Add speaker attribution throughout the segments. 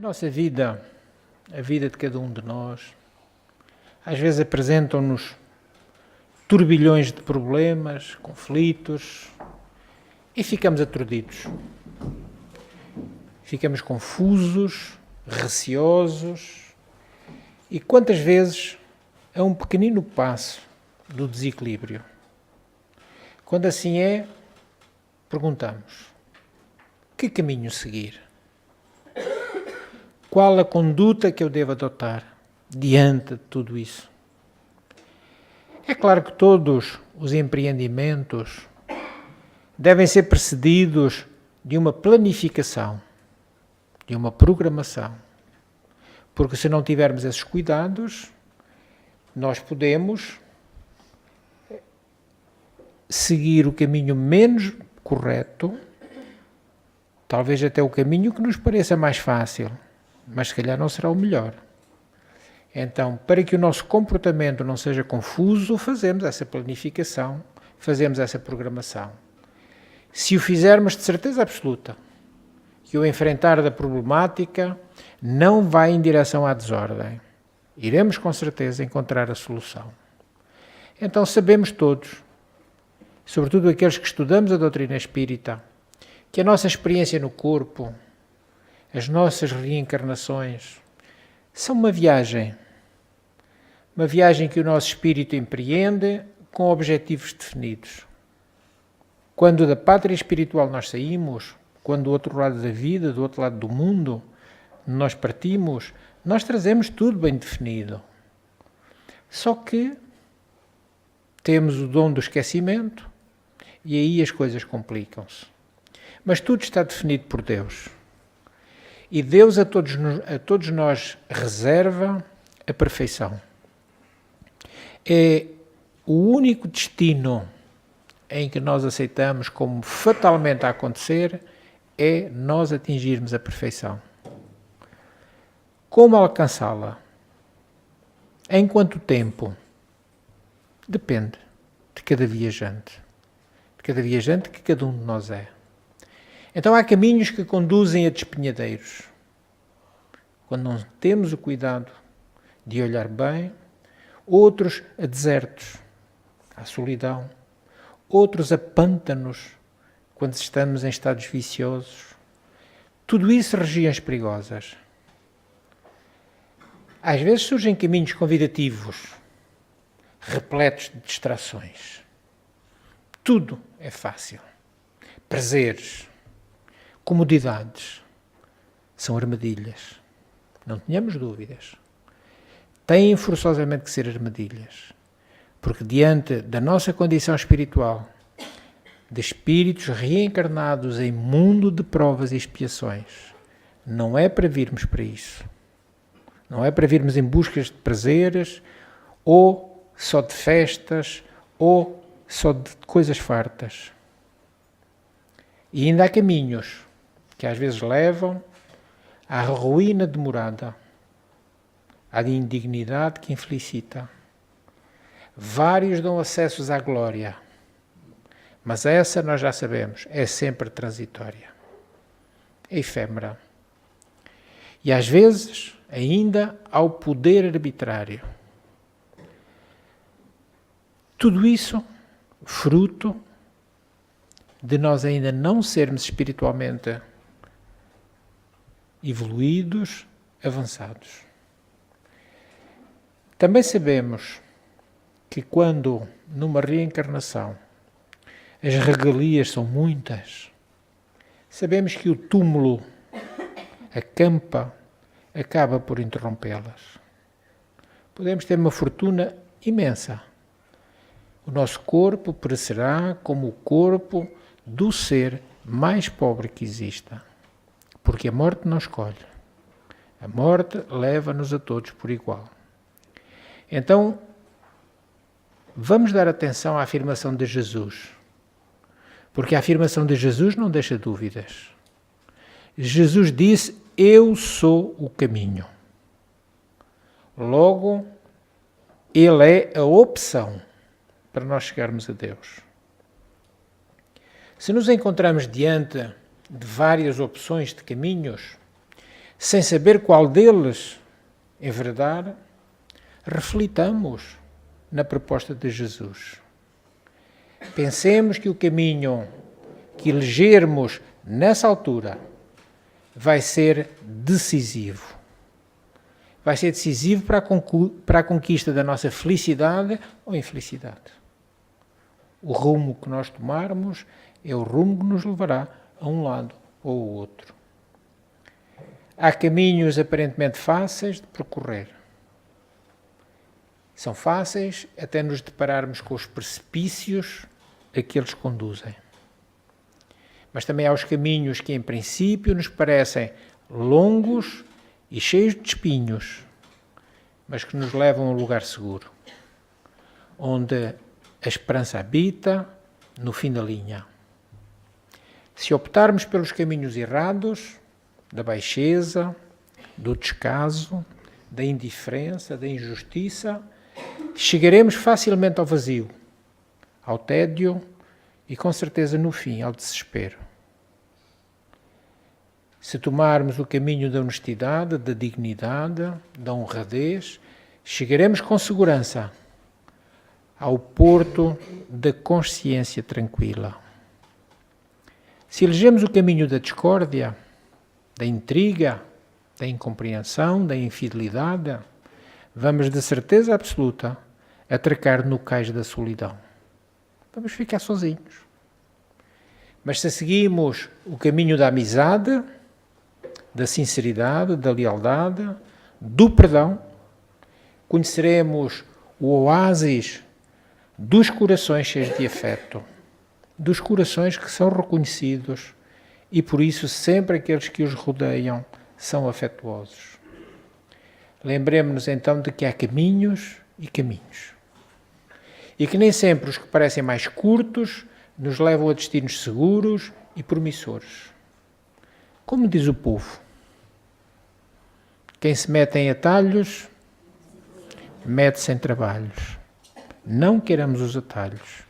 Speaker 1: Nossa vida, a vida de cada um de nós, às vezes apresentam-nos turbilhões de problemas, conflitos e ficamos aturdidos. Ficamos confusos, receosos e quantas vezes a um pequenino passo do desequilíbrio. Quando assim é, perguntamos: que caminho seguir? Qual a conduta que eu devo adotar diante de tudo isso? É claro que todos os empreendimentos devem ser precedidos de uma planificação, de uma programação. Porque se não tivermos esses cuidados, nós podemos seguir o caminho menos correto, talvez até o caminho que nos pareça mais fácil, mas se calhar não será o melhor. Então, para que o nosso comportamento não seja confuso, fazemos essa planificação, fazemos essa programação. Se o fizermos de certeza absoluta, que o enfrentar da problemática não vai em direção à desordem, iremos com certeza encontrar a solução. Então sabemos todos, sobretudo aqueles que estudamos a doutrina espírita, que a nossa experiência no corpo, as nossas reencarnações, são uma viagem que o nosso espírito empreende com objetivos definidos. Quando da pátria espiritual nós saímos, quando do outro lado da vida, do outro lado do mundo, nós partimos, nós trazemos tudo bem definido. Só que temos o dom do esquecimento e aí as coisas complicam-se. Mas tudo está definido por Deus. E Deus a todos nós reserva a perfeição. É o único destino em que nós aceitamos como fatalmente a acontecer é nós atingirmos a perfeição. Como alcançá-la? Em quanto tempo? Depende de cada viajante. De cada viajante que cada um de nós é. Então há caminhos que conduzem a despenhadeiros. Quando não temos o cuidado de olhar bem, outros a desertos, à solidão, outros a pântanos, quando estamos em estados viciosos. Tudo isso regiões perigosas. Às vezes surgem caminhos convidativos, repletos de distrações. Tudo é fácil. Prazeres, comodidades, são armadilhas. Não tenhamos dúvidas. Têm forçosamente que ser armadilhas. Porque diante da nossa condição espiritual, de espíritos reencarnados em mundo de provas e expiações, não é para virmos para isso. Não é para virmos em busca de prazeres, ou só de festas, ou só de coisas fartas. E ainda há caminhos que às vezes levam à ruína demorada, à indignidade que infelicita. Vários dão acessos à glória, mas essa nós já sabemos, é sempre transitória, é efêmera. E às vezes ainda ao poder arbitrário. Tudo isso fruto de nós ainda não sermos espiritualmente evoluídos, avançados. Também sabemos que quando numa reencarnação as regalias são muitas, sabemos que o túmulo, a campa, acaba por interrompê-las. Podemos ter uma fortuna imensa. O nosso corpo perecerá como o corpo do ser mais pobre que exista. Porque a morte não escolhe. A morte leva-nos a todos por igual. Então, vamos dar atenção à afirmação de Jesus. Porque a afirmação de Jesus não deixa dúvidas. Jesus disse: eu sou o caminho. Logo, ele é a opção para nós chegarmos a Deus. Se nos encontramos diante de várias opções de caminhos, sem saber qual deles enveredar, reflitamos na proposta de Jesus. Pensemos que o caminho que elegermos nessa altura vai ser decisivo. Vai ser decisivo para a conquista da nossa felicidade ou infelicidade. O rumo que nós tomarmos é o rumo que nos levará a um lado ou ao outro. Há caminhos aparentemente fáceis de percorrer. São fáceis até nos depararmos com os precipícios a que eles conduzem. Mas também há os caminhos que, em princípio, nos parecem longos e cheios de espinhos, mas que nos levam a um lugar seguro, onde a esperança habita no fim da linha. Se optarmos pelos caminhos errados, da baixeza, do descaso, da indiferença, da injustiça, chegaremos facilmente ao vazio, ao tédio e, com certeza, no fim, ao desespero. Se tomarmos o caminho da honestidade, da dignidade, da honradez, chegaremos com segurança ao porto da consciência tranquila. Se elegemos o caminho da discórdia, da intriga, da incompreensão, da infidelidade, vamos de certeza absoluta atracar no cais da solidão. Vamos ficar sozinhos. Mas se seguimos o caminho da amizade, da sinceridade, da lealdade, do perdão, conheceremos o oásis dos corações cheios de afeto, dos corações que são reconhecidos e por isso sempre aqueles que os rodeiam são afetuosos. Lembremos-nos então de que há caminhos e caminhos. E que nem sempre os que parecem mais curtos nos levam a destinos seguros e promissores. Como diz o povo, quem se mete em atalhos, mete-se em trabalhos. Não queiramos os atalhos.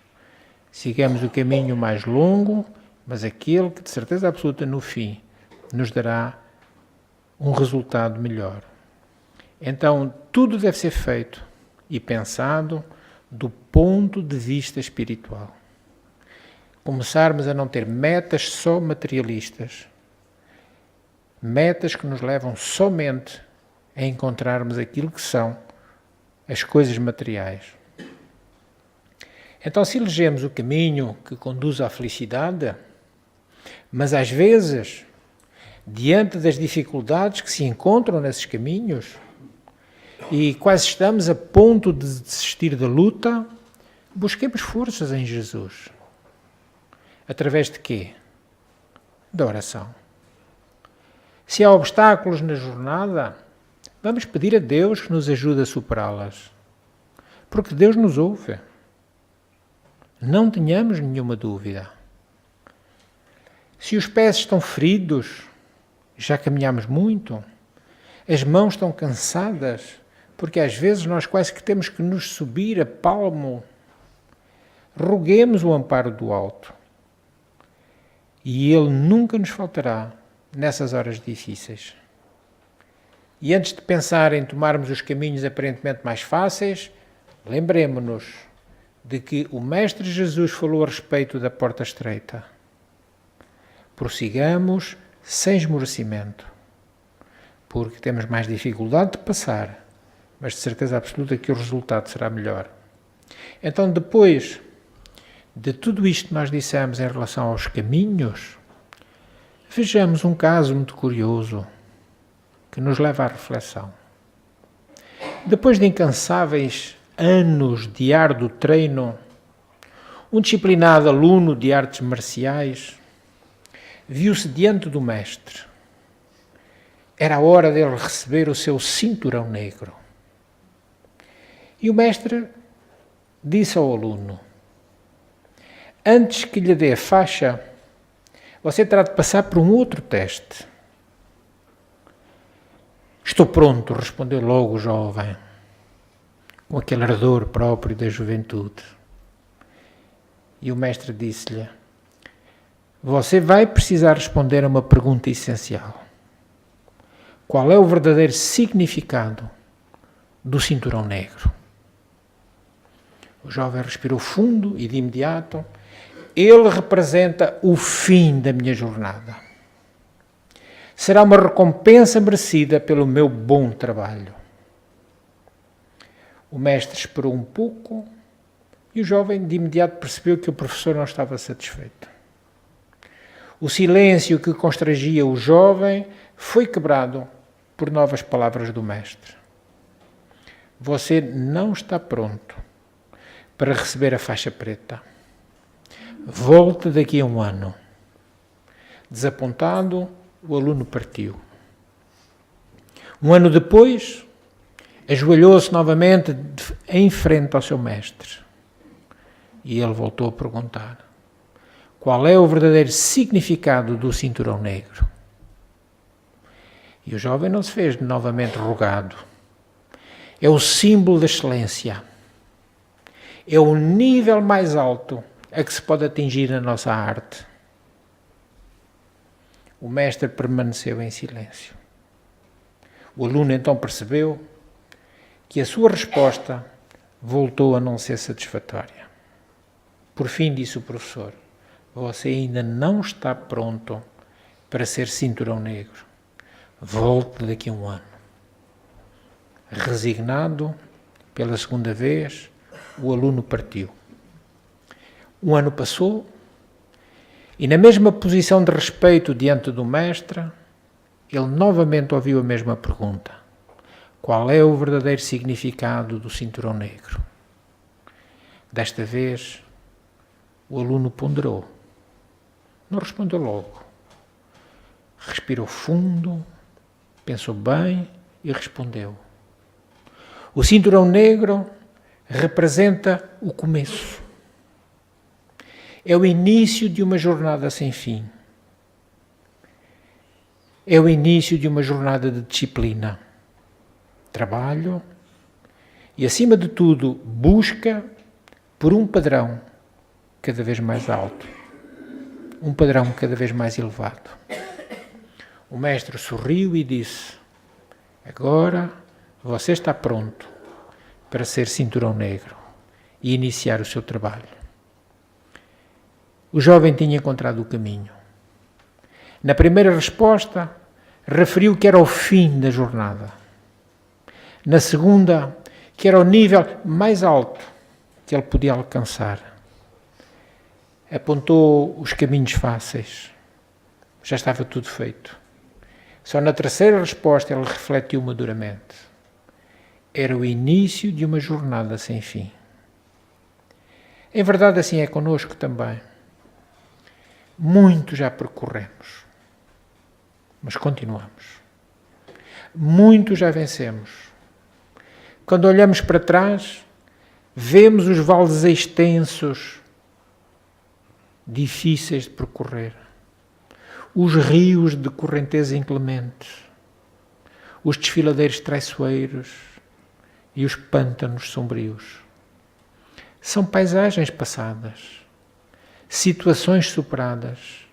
Speaker 1: Sigamos o caminho mais longo, mas aquele que de certeza absoluta no fim nos dará um resultado melhor. Então, tudo deve ser feito e pensado do ponto de vista espiritual. Começarmos a não ter metas só materialistas, metas que nos levam somente a encontrarmos aquilo que são as coisas materiais. Então, se elegemos o caminho que conduz à felicidade, mas às vezes, diante das dificuldades que se encontram nesses caminhos, e quase estamos a ponto de desistir da luta, busquemos forças em Jesus. Através de quê? Da oração. Se há obstáculos na jornada, vamos pedir a Deus que nos ajude a superá-las. Porque Deus nos ouve. Não tenhamos nenhuma dúvida. Se os pés estão feridos, já caminhamos muito, as mãos estão cansadas, porque às vezes nós quase que temos que nos subir a palmo, roguemos o amparo do alto. E Ele nunca nos faltará nessas horas difíceis. E antes de pensar em tomarmos os caminhos aparentemente mais fáceis, lembremo-nos de que o Mestre Jesus falou a respeito da porta estreita. Prossigamos sem esmorecimento, porque temos mais dificuldade de passar, mas de certeza absoluta que o resultado será melhor. Então, depois de tudo isto que nós dissemos em relação aos caminhos, vejamos um caso muito curioso que nos leva à reflexão. Depois de incansáveis anos de árduo treino, um disciplinado aluno de artes marciais viu-se diante do mestre. Era a hora dele receber o seu cinturão negro. E o mestre disse ao aluno: antes que lhe dê a faixa, você terá de passar por um outro teste. Estou pronto, respondeu logo o jovem, com aquele ardor próprio da juventude. E o mestre disse-lhe: você vai precisar responder a uma pergunta essencial. qual é o verdadeiro significado do cinturão negro. O jovem respirou fundo e de imediato: ele representa o fim da minha jornada. Será uma recompensa merecida pelo meu bom trabalho. O mestre esperou um pouco e o jovem de imediato percebeu que o professor não estava satisfeito. O silêncio que constrangia o jovem foi quebrado por novas palavras do mestre. Você não está pronto para receber a faixa preta. Volte daqui a um ano. Desapontado, o aluno partiu. Um ano depois, ajoelhou-se novamente em frente ao seu mestre. E ele voltou a perguntar: qual é o verdadeiro significado do cinturão negro? E o jovem não se fez novamente rogado. É o símbolo da excelência. É o nível mais alto a que se pode atingir na nossa arte. O mestre permaneceu em silêncio. O aluno então percebeu que a sua resposta voltou a não ser satisfatória. Por fim, disse o professor: você ainda não está pronto para ser cinturão negro. Volte daqui a um ano. Resignado, pela segunda vez, o aluno partiu. Um ano passou e, na mesma posição de respeito diante do mestre, ele novamente ouviu a mesma pergunta: qual é o verdadeiro significado do cinturão negro? Desta vez, o aluno ponderou. Não respondeu logo. Respirou fundo, pensou bem e respondeu: o cinturão negro representa o começo. É o início de uma jornada sem fim. É o início de uma jornada de disciplina, trabalho e, acima de tudo, busca por um padrão cada vez mais alto, um padrão cada vez mais elevado. O mestre sorriu e disse: agora você está pronto para ser cinturão negro e iniciar o seu trabalho. O jovem tinha encontrado o caminho. Na primeira resposta, referiu que era o fim da jornada. Na segunda, que era o nível mais alto que ele podia alcançar. Apontou os caminhos fáceis. Já estava tudo feito. Só na terceira resposta ele refletiu maduramente. Era o início de uma jornada sem fim. Em verdade, assim é connosco também. Muito já percorremos, mas continuamos. Muito já vencemos. Quando olhamos para trás, vemos os vales extensos, difíceis de percorrer, os rios de correnteza inclemente, os desfiladeiros traiçoeiros e os pântanos sombrios. São paisagens passadas, situações superadas.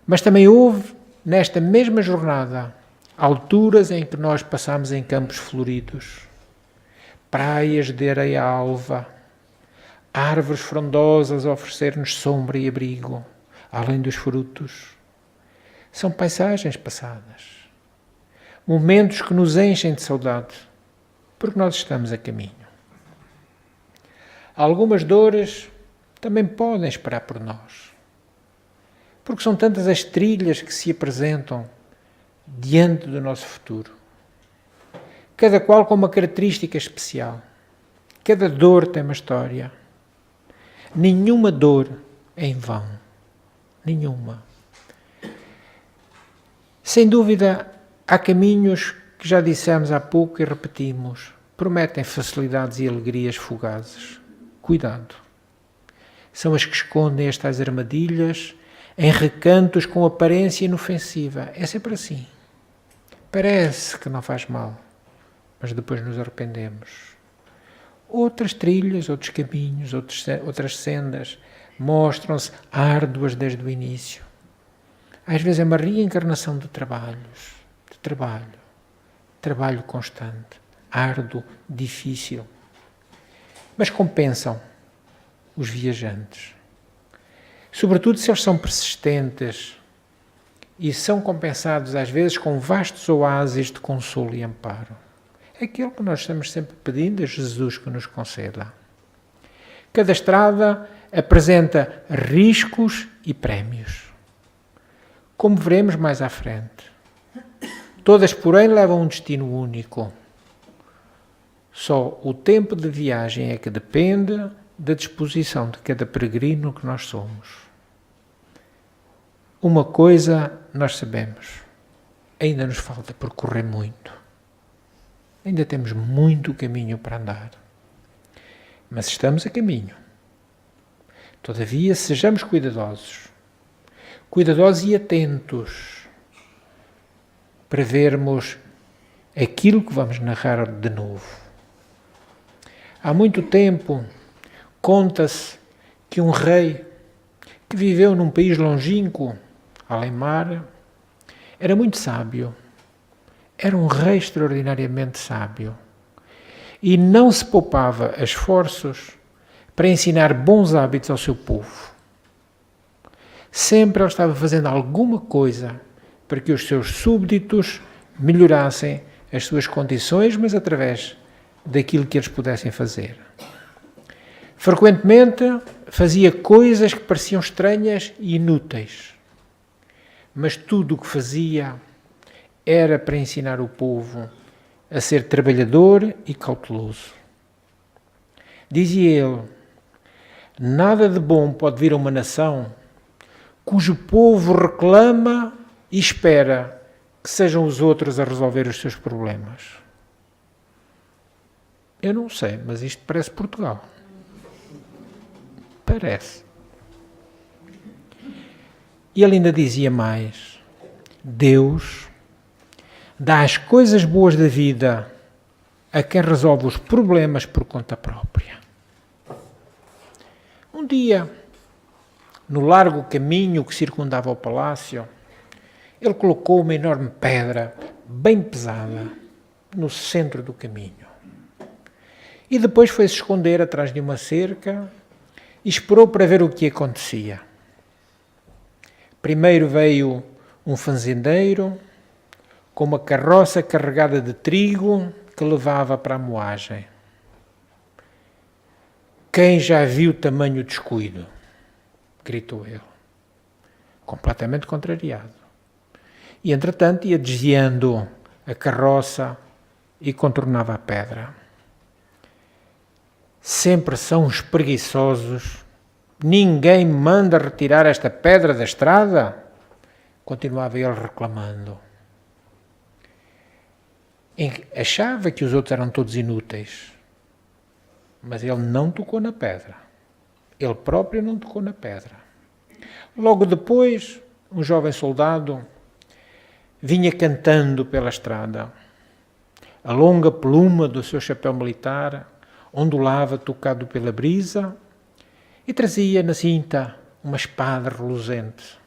Speaker 1: Mas também houve, nesta mesma jornada, alturas em que nós passamos em campos floridos, praias de areia alva, árvores frondosas a oferecer-nos sombra e abrigo, além dos frutos. São paisagens passadas, momentos que nos enchem de saudade, porque nós estamos a caminho. Algumas dores também podem esperar por nós, porque são tantas as trilhas que se apresentam diante do nosso futuro, cada qual com uma característica especial. Cada dor tem uma história. Nenhuma dor é em vão. Nenhuma. Sem dúvida, há caminhos que já dissemos há pouco e repetimos, prometem facilidades e alegrias fugazes. Cuidado. São as que escondem estas armadilhas em recantos com aparência inofensiva. É sempre assim. Parece que não faz mal, mas depois nos arrependemos. Outras trilhas, outros caminhos, outras sendas mostram-se árduas desde o início. Às vezes é uma reencarnação de trabalhos, de trabalho constante, árduo, difícil. Mas compensam os viajantes. Sobretudo se eles são persistentes e são compensados às vezes com vastos oásis de consolo e amparo. É aquilo que nós estamos sempre pedindo a Jesus que nos conceda. Cada estrada apresenta riscos e prémios, como veremos mais à frente. Todas, porém, levam a um destino único. Só o tempo de viagem é que depende da disposição de cada peregrino que nós somos. Uma coisa nós sabemos, ainda nos falta percorrer muito. Ainda temos muito caminho para andar. Mas estamos a caminho. Todavia, sejamos cuidadosos e atentos para vermos aquilo que vamos narrar de novo. Há muito tempo, conta-se que um rei que viveu num país longínquo, além mar, era muito sábio. Era um rei extraordinariamente sábio. E não se poupava esforços para ensinar bons hábitos ao seu povo. Sempre ele estava fazendo alguma coisa para que os seus súbditos melhorassem as suas condições, mas através daquilo que eles pudessem fazer. Frequentemente fazia coisas que pareciam estranhas e inúteis, mas tudo o que fazia era para ensinar o povo a ser trabalhador e cauteloso. Dizia ele: nada de bom pode vir a uma nação cujo povo reclama e espera que sejam os outros a resolver os seus problemas. Eu não sei, mas isto parece Portugal. Parece. E ele ainda dizia mais: Deus dá as coisas boas da vida a quem resolve os problemas por conta própria. Um dia, no largo caminho que circundava o palácio, ele colocou uma enorme pedra, bem pesada, no centro do caminho. E depois foi-se esconder atrás de uma cerca e esperou para ver o que acontecia. Primeiro veio um fazendeiro com uma carroça carregada de trigo que levava para a moagem. Quem já viu tamanho descuido? Gritou ele, completamente contrariado. E, entretanto, ia desviando a carroça e contornava a pedra. Sempre são uns preguiçosos. Ninguém manda retirar esta pedra da estrada? Continuava ele reclamando. Achava que os outros eram todos inúteis. Mas ele não tocou na pedra. Ele próprio não tocou na pedra. Logo depois, um jovem soldado vinha cantando pela estrada. A longa pluma do seu chapéu militar ondulava tocado pela brisa e trazia na cinta uma espada reluzente.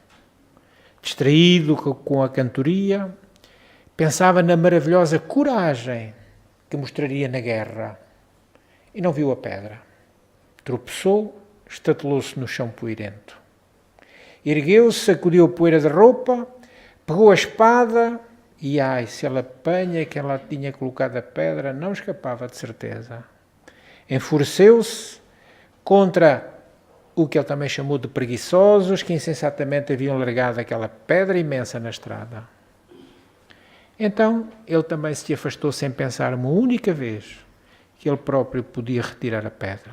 Speaker 1: Distraído com a cantoria, pensava na maravilhosa coragem que mostraria na guerra e não viu a pedra. Tropeçou, estatelou-se no chão poeirento. Ergueu-se, sacudiu a poeira da roupa, pegou a espada e, ai, se ela apanha que ela tinha colocado a pedra, não escapava de certeza. Enfureceu-se contra o que ele também chamou de preguiçosos, que insensatamente haviam largado aquela pedra imensa na estrada. Então, ele também se afastou sem pensar uma única vez que ele próprio podia retirar a pedra.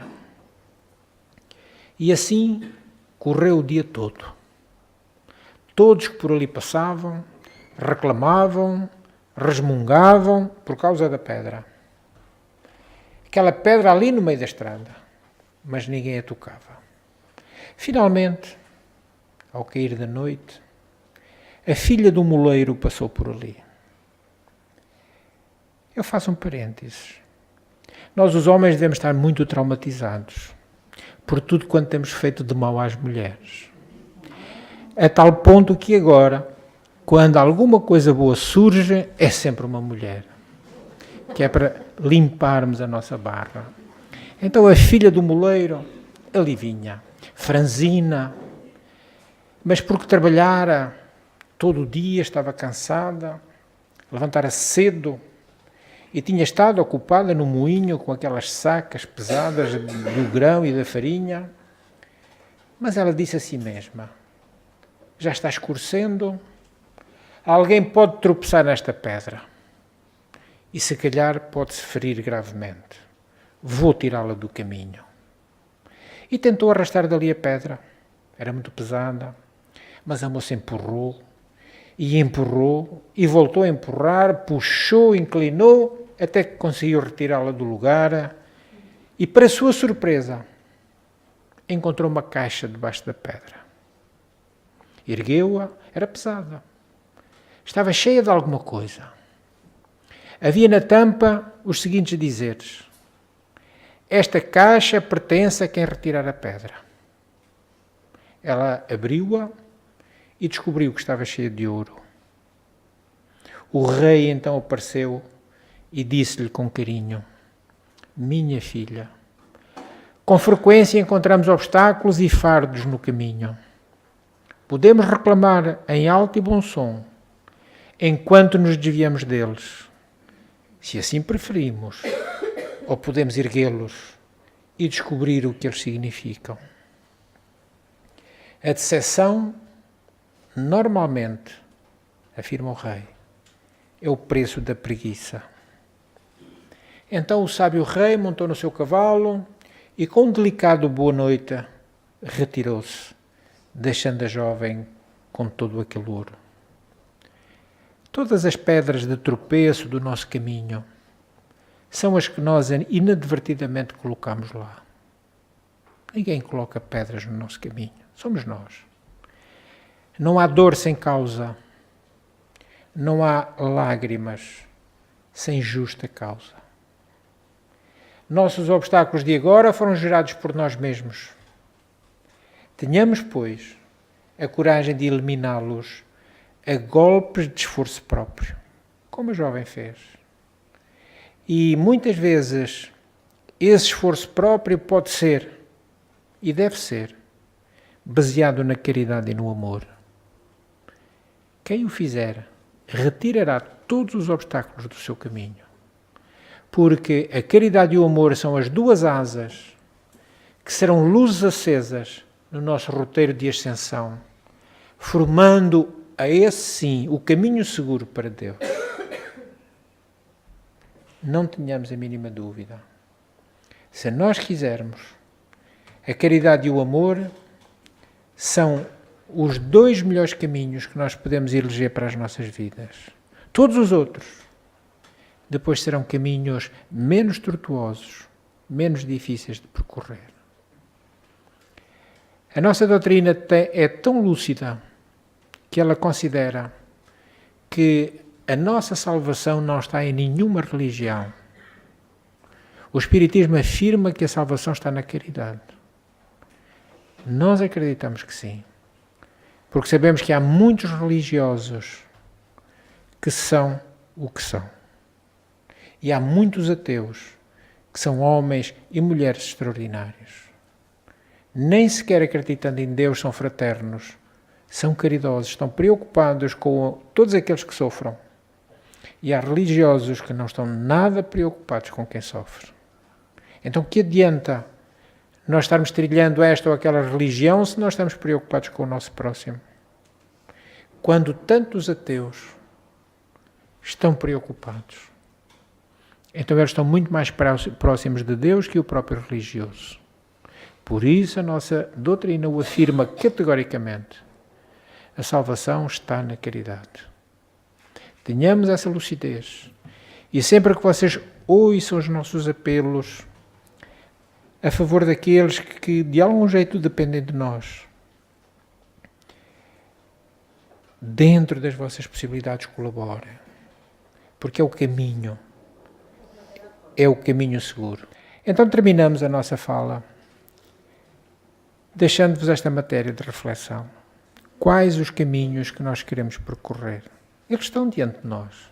Speaker 1: E assim correu o dia todo. Todos que por ali passavam reclamavam, resmungavam por causa da pedra. Aquela pedra ali no meio da estrada, mas ninguém a tocava. Finalmente, ao cair da noite, a filha do moleiro passou por ali. Eu faço um parênteses. Nós, os homens, devemos estar muito traumatizados por tudo quanto temos feito de mal às mulheres. A tal ponto que agora, quando alguma coisa boa surge, é sempre uma mulher, que é para limparmos a nossa barra. Então a filha do moleiro ali vinha, franzina, mas porque trabalhara todo o dia, estava cansada, levantara cedo e tinha estado ocupada no moinho com aquelas sacas pesadas do grão e da farinha. Mas ela disse a si mesma: já está escurecendo, alguém pode tropeçar nesta pedra e se calhar pode-se ferir gravemente. Vou tirá-la do caminho. E tentou arrastar dali a pedra. Era muito pesada, mas a moça empurrou e voltou a empurrar, puxou, inclinou, até que conseguiu retirá-la do lugar e, para sua surpresa, encontrou uma caixa debaixo da pedra. Ergueu-a, era pesada. Estava cheia de alguma coisa. Havia na tampa os seguintes dizeres: esta caixa pertence a quem retirar a pedra. Ela abriu-a e descobriu que estava cheia de ouro. O rei então apareceu e disse-lhe com carinho: minha filha, com frequência encontramos obstáculos e fardos no caminho. Podemos reclamar em alto e bom som, enquanto nos desviamos deles, se assim preferimos, ou podemos erguê-los e descobrir o que eles significam. A decepção, normalmente, afirma o rei, é o preço da preguiça. Então o sábio rei montou no seu cavalo e, com um delicado boa noite, retirou-se, deixando a jovem com todo aquele ouro. Todas as pedras de tropeço do nosso caminho são as que nós inadvertidamente colocamos lá. Ninguém coloca pedras no nosso caminho, somos nós. Não há dor sem causa, não há lágrimas sem justa causa. Nossos obstáculos de agora foram gerados por nós mesmos. Tenhamos, pois, a coragem de eliminá-los a golpes de esforço próprio, como a jovem fez. E muitas vezes esse esforço próprio pode ser, e deve ser, baseado na caridade e no amor. Quem o fizer retirará todos os obstáculos do seu caminho, porque a caridade e o amor são as duas asas que serão luzes acesas no nosso roteiro de ascensão, formando a esse sim o caminho seguro para Deus. Não tenhamos a mínima dúvida. Se nós quisermos, a caridade e o amor são os dois melhores caminhos que nós podemos eleger para as nossas vidas. Todos os outros depois serão caminhos menos tortuosos, menos difíceis de percorrer. A nossa doutrina é tão lúcida que ela considera que a nossa salvação não está em nenhuma religião. O Espiritismo afirma que a salvação está na caridade. Nós acreditamos que sim, porque sabemos que há muitos religiosos que são o que são. E há muitos ateus que são homens e mulheres extraordinários. Nem sequer acreditando em Deus são fraternos, são caridosos, estão preocupados com todos aqueles que sofram. E há religiosos que não estão nada preocupados com quem sofre. Então, que adianta nós estarmos trilhando esta ou aquela religião se nós estamos preocupados com o nosso próximo? Quando tantos ateus estão preocupados, então eles estão muito mais próximos de Deus que o próprio religioso. Por isso a nossa doutrina o afirma categoricamente. A salvação está na caridade. Tenhamos essa lucidez. E sempre que vocês ouçam os nossos apelos a favor daqueles que de algum jeito dependem de nós, dentro das vossas possibilidades colaborem. Porque é o caminho seguro. Então terminamos a nossa fala deixando-vos esta matéria de reflexão. quais os caminhos que nós queremos percorrer. Eles estão diante de nós.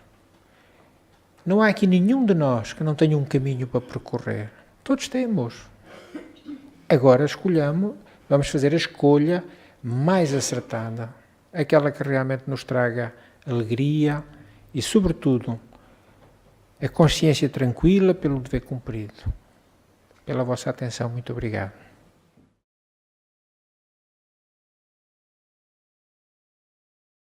Speaker 1: Não há aqui nenhum de nós que não tenha um caminho para percorrer. Todos temos. Agora escolhamos, vamos fazer a escolha mais acertada, aquela que realmente nos traga alegria e, sobretudo, a consciência tranquila pelo dever cumprido. Pela vossa atenção, muito obrigado.